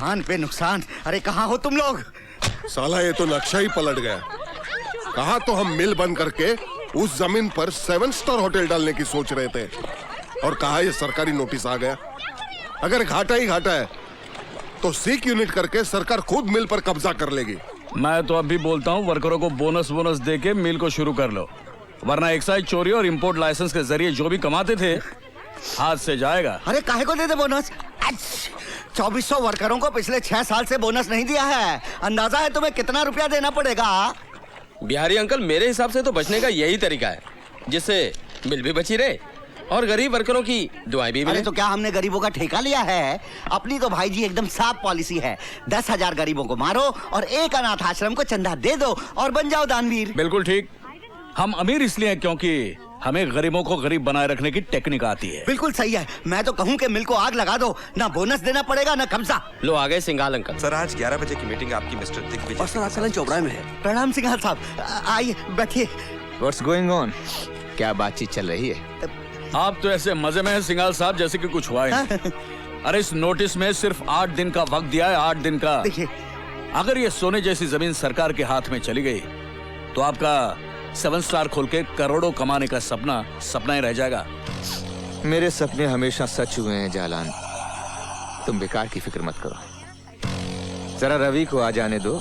नुकसान पे नुकसान। अरे कहाँ हो तुम लोग? साला ये तो नक्शा ही पलट गया। कहा तो हम मिल बंद करके उस जमीन पर 7 स्टार होटल डालने की सोच रहे थे, और कहा ये सरकारी नोटिस आ गया। अगर घाटा ही घाटा है तो सीक यूनिट करके सरकार खुद मिल पर कब्जा कर लेगी। मैं तो अभी बोलता हूँ वर्करों को बोनस दे के मिल को शुरू कर लो, वरना एक्साइज चोरी और इंपोर्ट लाइसेंस के जरिए जो भी कमाते थे हाथ से जाएगा। अरे काहे को दे दे बोनस? 2400 वर्करों को पिछले 6 साल से बोनस नहीं दिया है। अंदाजा है तुम्हें कितना रुपया देना पड़ेगा? बिहारी अंकल, मेरे हिसाब से तो बचने का यही तरीका है, जिससे मिल भी बची रहे और गरीब वर्करों की दुआएं भी मिले। अरे तो क्या हमने गरीबों का ठेका लिया है? अपनी तो भाई जी एकदम साफ पॉलिसी है। 10,000 गरीबों को मारो और एक अनाथ आश्रम को चंदा दे दो और बन जाओ दानवीर। बिल्कुल ठीक। हम अमीर इसलिए हैं क्योंकि हमें गरीबों को गरीब बनाए रखने की टेक्निक आती है। बिल्कुल सही है। मैं तो कहूँ कि मिल को आग लगा दो, ना बोनस देना पड़ेगा ना कब्जा। लो आ गए सिंघाल अंकल। सर आज 11 बजे की मीटिंग आपकी मिस्टर दिग्विजय। और सर आज सलन चौबराय में है। प्रणाम सिंघाल साहब, आइए बैठिए। What's going on? क्या बातचीत चल रही है? आप तो ऐसे मजे में हैं सिंघाल साहब जैसे कि कुछ हुआ ही नहीं। अरे इस नोटिस में सिर्फ 8 दिन का वक्त दिया है, 8 दिन का। देखिए, अगर ये सोने जैसी जमीन सरकार के हाथ में चली गई तो आपका 7 स्टार खोल के करोड़ों कमाने का सपना ही रह जाएगा। मेरे सपने हमेशा सच हुए हैं जालान, तुम बेकार की फिक्र मत करो। जरा रवि को आ जाने दो,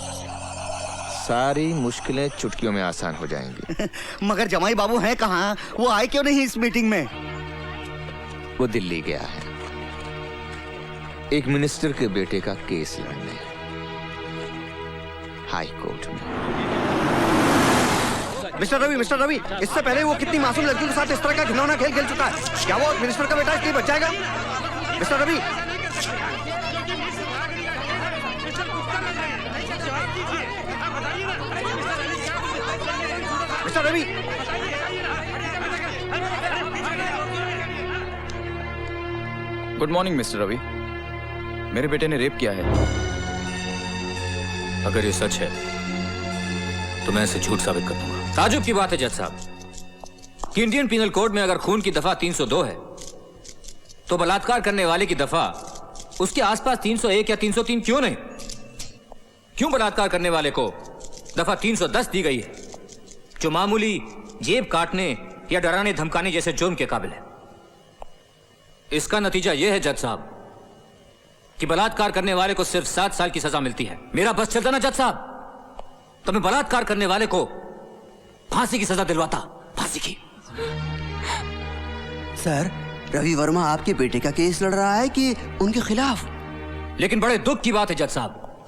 सारी मुश्किलें चुटकियों में आसान हो जाएंगी। मगर जमाई बाबू हैं कहाँ? वो आए क्यों नहीं इस मीटिंग में? वो दिल्ली गया है एक मिनिस्टर के बेटे का केस लड़ने, हाई कोर्ट में। मिस्टर रवि, इससे पहले वो कितनी मासूम लड़कियों के साथ इस तरह का घिनौना खेल खेल चुका है। क्या वो मिनिस्टर का बेटा इसलिए बच जाएगा? Mister Ravi, mister Ravi, good morning mister Ravi. मेरे बेटे ने रेप किया है। अगर ये सच है तो मैं इसे झूठ साबित कर दूंगा। ताजुब की बात है जज साहब कि इंडियन पिनल कोड में अगर खून की दफा 302 है तो बलात्कार करने वाले की दफा उसके आसपास 301 या 303 क्यों नहीं? क्यों बलात्कार करने वाले को दफा 310 दी गई है, जो मामूली जेब काटने या डराने धमकाने जैसे जुर्म के काबिल है? इसका नतीजा यह है जज साहब कि बलात्कार करने वाले को सिर्फ 7 साल की सजा मिलती है। मेरा बस चलता ना जज साहब तो मैं बलात्कार करने वाले को फांसी की सजा दिलवाता, फांसी की। सर रवि वर्मा आपके बेटे का केस लड़ रहा है कि उनके खिलाफ? लेकिन बड़े दुख की बात है जज साहब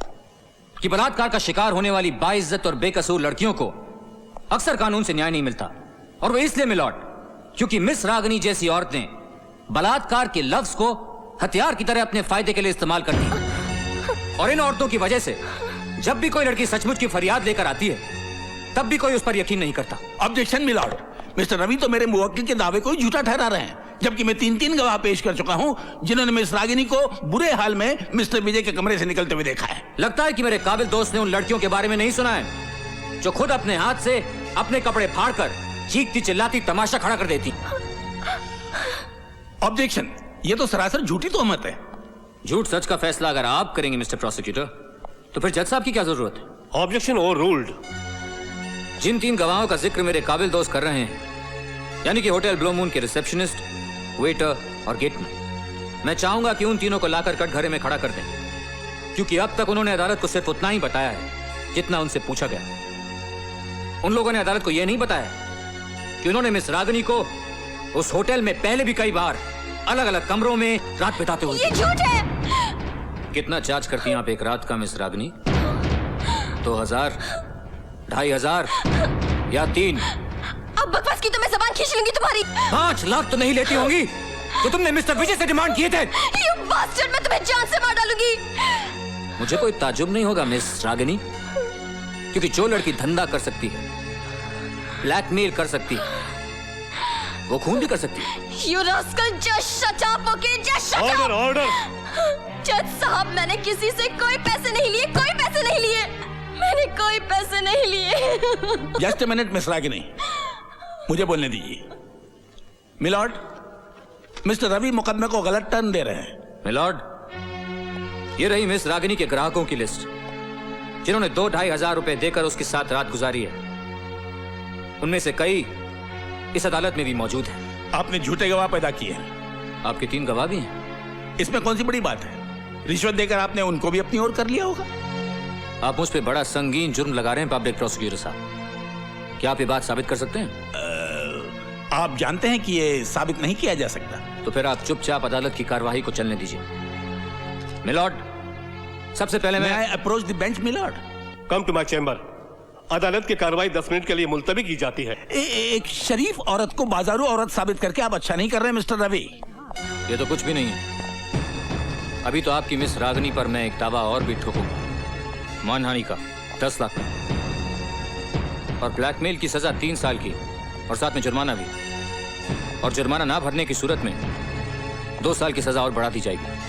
कि बलात्कार का शिकार होने वाली बाइज्जत और बेकसूर लड़कियों को अक्सर कानून से न्याय नहीं मिलता, और वो इसलिए मिलॉट क्योंकि मिस रागनी जैसी औरतें बलात्कार के लफ्ज को हथियार की तरह अपने फायदे के लिए इस्तेमाल करती हैं। और इन औरतों की वजह से जब भी कोई लड़की सचमुच की फरियाद लेकर आती है तब भी कोई उस पर यकीन नहीं करता। ऑब्जेक्शन मिलॉर्ड, मिस्टर रवि तो मेरे मुवक्किल के दावे को झूठा ठहरा रहे हैं, जबकि मैं 3 गवाह पेश कर चुका हूं जिन्होंने मिस रागिनी को बुरे हाल में मिस्टर विजय के कमरे से निकलते हुए देखा है। लगता है कि मेरे काबिल दोस्त ने उन लड़कियों के बारे में नहीं सुना है जो खुद अपने हाथ से अपने कपड़े फाड़कर चीखती चिल्लाती तमाशा खड़ा कर देती। ऑब्जेक्शन, ये तो सरासर झूठी तोहमत है। झूठ सच का फैसला अगर आप करेंगे मिस्टर प्रोसिक्यूटर तो फिर जज साहब की क्या जरूरत है? Objection overruled. जिन 3 गवाहों का जिक्र मेरे काबिल दोस्त कर रहे हैं, यानी कि होटल ब्लू मून के रिसेप्शनिस्ट, वेटर और गेटमैन, मैं चाहूंगा कि उन तीनों को लाकर कटघरे में खड़ा कर दें, क्योंकि अब तक उन्होंने अदालत को सिर्फ उतना ही बताया है जितना उनसे पूछा गया। उन लोगों ने अदालत को यह नहीं बताया कि उन्होंने मिस रागनी को उस होटल में पहले भी कई बार अलग अलग कमरों में रात बिताते हुए। ये झूठ है। कितना चार्ज करती हैं आप एक रात का मिस रागनी? 2000, 2500 या 3? अब बकवास की तो मैं जबान खींच लूंगी तुम्हारी। 5 लाख तो नहीं लेती होंगी तो तुमने मिस्टर विजय से डिमांड किए थे। You bastard, मैं तुम्हें जान से मार डालूंगी। मुझे कोई ताजुब नहीं होगा मिस रागिनी, क्योंकि जो लड़की धंधा कर सकती है, ब्लैकमेल कर सकती है, वो खून भी कर सकती है। You rascal, just shut up, okay? Just shut up. Order. जज साहब, मैंने किसी से कोई पैसे नहीं लिए, कोई पैसे नहीं लिए, मैंने कोई पैसे नहीं लिए। Just a minute miss Ragini, मुझे बोलने दीजिए। मिलॉर्ड, मिस्टर रवि मुकदमे को गलत टर्न दे रहे हैं। मिलॉर्ड, ये रही मिस रागिनी के ग्राहकों की लिस्ट, जिन्होंने 2-2.5 हजार रुपए देकर उसके साथ रात गुजारी है। उनमें से कई इस अदालत में भी मौजूद हैं। आपने झूठे गवाह पैदा किए हैं। आपके 3 गवाह भी हैं। इसमें कौन सी बड़ी बात है? रिश्वत देकर आपने उनको भी अपनी ओर कर लिया होगा। आप मुझ पे बड़ा संगीन जुर्म लगा रहे हैं पब्लिक प्रोसिक्यूटर साहब। क्या आप ये बात साबित कर सकते हैं? आप जानते हैं कि ये साबित नहीं किया जा सकता। तो फिर आप चुपचाप अदालत की कार्यवाही को चलने दीजिए। मिलॉर्ड, सबसे पहले मैं approach the bench milord. Come to my chamber. अदालत की कार्रवाई 10 मिनट के लिए मुलतवी की जाती है। एक शरीफ औरत को बाजारू औरत साबित करके आप अच्छा नहीं कर रहे मिस्टर रवि। ये तो कुछ भी नहीं है। अभी तो आपकी मिस रागिनी पर मैं एक दावा और भी ठोकूंगा, मानहानि का 10 लाख और ब्लैकमेल की सजा 3 साल की, और साथ में जुर्माना भी। और जुर्माना ना भरने की सूरत में 2 साल की सजा और बढ़ा दी जाएगी।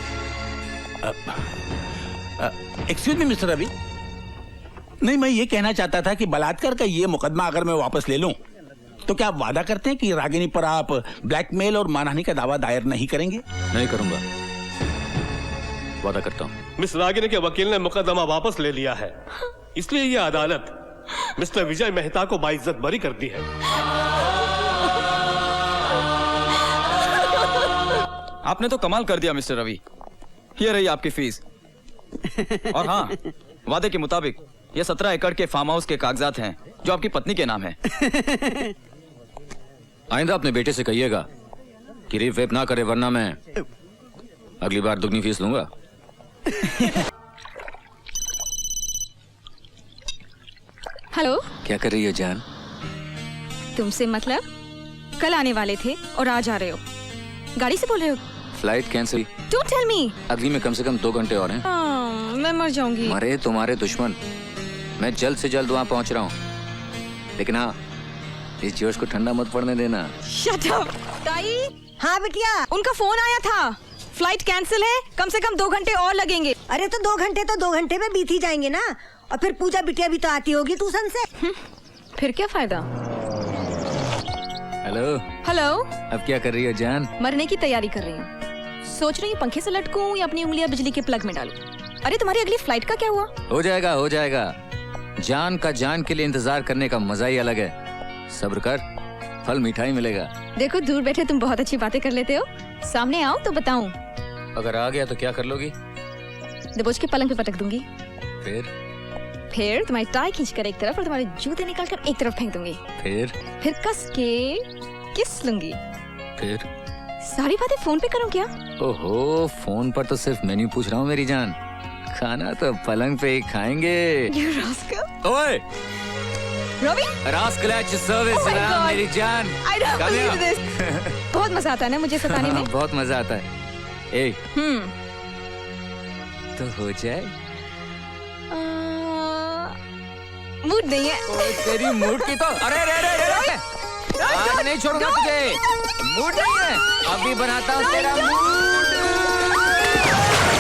एक्सक्यूज मी मिस्टर रवि, नहीं, मैं ये कहना चाहता था कि बलात्कार का ये मुकदमा अगर मैं वापस ले लूं, तो क्या आप वादा करते हैं कि रागिनी पर आप ब्लैकमेल और मानहानि का दावा दायर नहीं करेंगे? नहीं करूंगा, वादा करता हूं। मिस रागिनी के वकील ने मुकदमा वापस ले लिया है, इसलिए यह अदालत मिस्टर विजय मेहता को बाइज्जत बरी कर दी है। आपने तो कमाल कर दिया मिस्टर रवि। ये रही आपकी फीस। और हाँ, वादे के मुताबिक ये 17 एकड़ के फार्म हाउस के कागजात हैं जो आपकी पत्नी के नाम है। आइंदा अपने बेटे से कहिएगा कि रेप वेप ना करे, वरना मैं अगली बार दुगनी फीस लूंगा। हेलो, क्या कर रही हो जान? तुमसे मतलब? कल आने वाले थे और आज आ रहे हो। गाड़ी से बोल रहे हो? Flight cancel. Don't tell me. अगली में कम से कम 2 घंटे और हैं। मैं मर जाऊंगी। मरे तुम्हारे दुश्मन, मैं जल्द से जल्द वहाँ पहुँच रहा हूँ। लेकिन हाँ, इस जोश को ठंडा मत पड़ने देना। Shut up. ताई। हाँ बिटिया, उनका फोन आया था, फ्लाइट कैंसिल है, कम से कम 2 घंटे और लगेंगे। अरे तो 2 घंटे तो 2 घंटे में बीत ही जाएंगे ना। और फिर पूजा बिटिया भी तो आती होगी ट्यूशन से। फिर क्या फायदा। हेलो। हेलो। अब क्या कर रही हो जान? मरने की तैयारी कर रही हूँ। सोच रही हूँ पंखे से लटकूं या अपनी उंगलियां बिजली के प्लग में डालूं। अरे तुम्हारी अगली फ्लाइट का क्या हुआ? हो जाएगा, हो जाएगा। जान का जान के लिए इंतजार करने का मजा ही अलग है। सब्र कर, फल मीठा ही मिलेगा। देखो, दूर बैठे तुम बहुत अच्छी बातें कर लेते हो, सामने आओ तो बताऊं। अगर आ गया तो क्या कर लोगी? दबोच के पलंग पे पटक दूंगी। फिर तुम्हारी टाई खींचकर एक तरफ और तुम्हारे जूते निकालकर एक तरफ फेंक दूंगी। फिर कस के किस लूंगी। फिर सारी बातें फोन पे करूं क्या? ओहो, फोन पर तो सिर्फ मेन्यू पूछ रहा हूँ मेरी जान। खाना तो पलंग पे ही खाएंगे। ओए रवि, सर्विस मेरी जान। I don't believe this. बहुत मजा आता है ना मुझे सताने में। बहुत मजा आता है। ए, तो हो जाए। मूड नहीं है। तेरी मूड की तो अरे रे आज नहीं छोड़ूंगा तुझे। मूड नहीं है, अभी बनाता हूँ तेरा मूड।